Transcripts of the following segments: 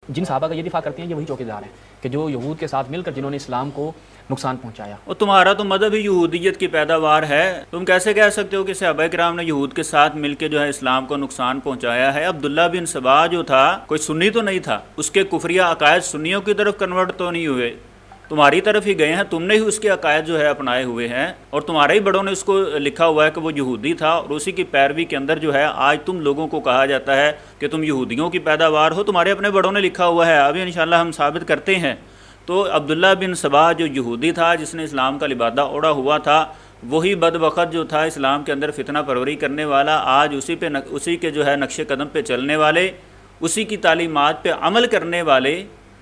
जिन सहाबा का ये दिफा करते हैं ये वही चौकीदार हैं कि जो यहूद के साथ मिलकर जिन्होंने इस्लाम को नुकसान पहुंचाया। और तुम्हारा तो मज़हब ही यहूदियत की पैदावार है। तुम कैसे कह सकते हो कि सहाबा किराम ने यहूद के साथ मिलकर जो है इस्लाम को नुकसान पहुंचाया है। अब्दुल्ला बिन सबा जो था कोई सुन्नी तो नहीं था, उसके कुफरिया अकायद सुन्नियों की तरफ कन्वर्ट तो नहीं हुए, तुम्हारी तरफ ही गए हैं, तुमने ही उसके अकायद जो है अपनाए हुए हैं और तुम्हारे ही बड़ों ने उसको लिखा हुआ है कि वो यहूदी था और उसी की पैरवी के अंदर जो है आज तुम लोगों को कहा जाता है कि तुम यहूदियों की पैदावार हो, तुम्हारे अपने बड़ों ने लिखा हुआ है। अभी इंशाल्लाह हम साबित करते हैं। तो अब्दुल्ला बिन सबा जो यहूदी था जिसने इस्लाम का लिबादा ओढ़ा हुआ था, वही बदबख्त जो था इस्लाम के अंदर फितना परवरी करने वाला, आज उसी के जो है नक्शे कदम पे चलने वाले, उसी की तालीमात पे अमल करने वाले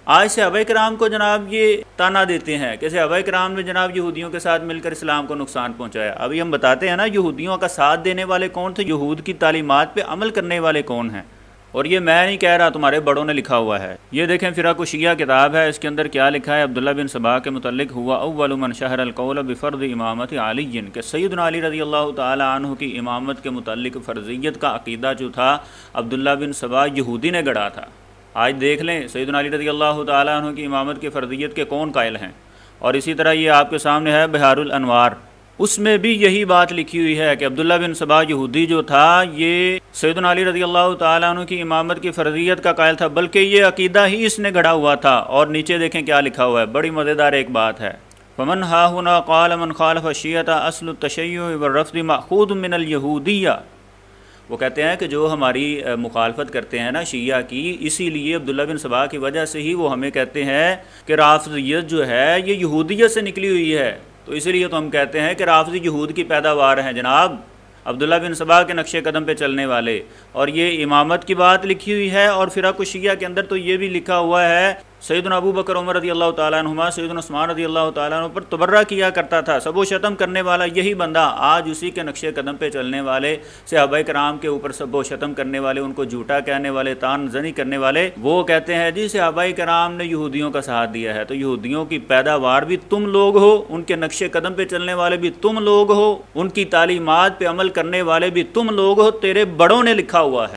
आज सहाबा किराम को जनाब ये ताना देते हैं कि सहाबा किराम ने जनाब यहूदियों के साथ मिलकर इस्लाम को नुकसान पहुंचाया। अभी हम बताते हैं ना यहूदियों का साथ देने वाले कौन थे, यहूद की तालीमात पे अमल करने वाले कौन हैं। और ये मैं नहीं कह रहा, तुम्हारे बड़ों ने लिखा हुआ है। ये देखें फ़िरक़ शिया किताब है, इसके अंदर क्या लिखा है। अब्दुल्ला बिन सबा के मुतल्लिक़ हुआ अव्वलु मन शहर अल-क़ौल बिफ़र्द इमामत अली के सैयदना अली रज़ी अल्लाह तआला अन्हु की इमामत के मुतल्लिक़ फ़र्ज़ियत का अक़ीदा जो था अब्दुल्ला बिन सबा यहूदी ने गढ़ा था। आज देख लें सैयदना अली रज़ी अल्लाह तआला अन्हु की इमामत की फ़र्ज़ियत के कौन कायल हैं। और इसी तरह ये आपके सामने है बिहारुल अनवार, उसमें भी यही बात लिखी हुई है कि अब्दुल्ला बिन सबा यहूदी जो था ये सैयदना अली रज़ी अल्लाह तआला अन्हु की इमामत की फ़र्ज़ियत का कायल था, बल्कि ये अक़ीदा ही इसने गढ़ा हुआ था। और नीचे देखें क्या लिखा हुआ है, बड़ी मज़ेदार एक बात है। फ़मन हाहुना क़ाल मन ख़ालफ़ शिय्यता अस्लु तशय्युअ व रफ़्ज़ मअख़ूज़ मिनल यहूदिय्या। वो कहते हैं कि जो हमारी मुखालफत करते हैं ना शिया की, इसीलिए अब्दुल्ला बिन सबा की वजह से ही वो हमें कहते हैं कि राफ़िज़ियत जो है ये यहूदियत से निकली हुई है। तो इसीलिए तो हम कहते हैं कि राफ़िज़ी यहूद की पैदावार हैं जनाब, अब्दुल्ला बिन सबा के नक्शे कदम पे चलने वाले। और ये इमामत की बात लिखी हुई है और फ़िरक़ शिया के अंदर तो ये भी लिखा हुआ है सैयदना अबू बकर उमर रज़ी अल्लाह तआला अन्हुमा सैयदना उस्मान रज़ी अल्लाह तआला अन्हु पर तबर्रा किया करता था। सबो शतम करने वाला यही बंदा आज उसी के नक्शे कदम पे चलने वाले, सहाबा किराम के ऊपर सबो शतम करने वाले, उनको झूठा कहने वाले, तान ज़नी करने वाले, वो कहते हैं जी सहाबा किराम ने यहूदियों का साथ दिया है। तो यहूदियों की पैदावार भी तुम लोग हो, उनके नक्शे कदम पे चलने वाले भी तुम लोग हो, उनकी तालीमात पे अमल करने वाले भी तुम लोग हो, तेरे बड़ों ने लिखा हुआ है।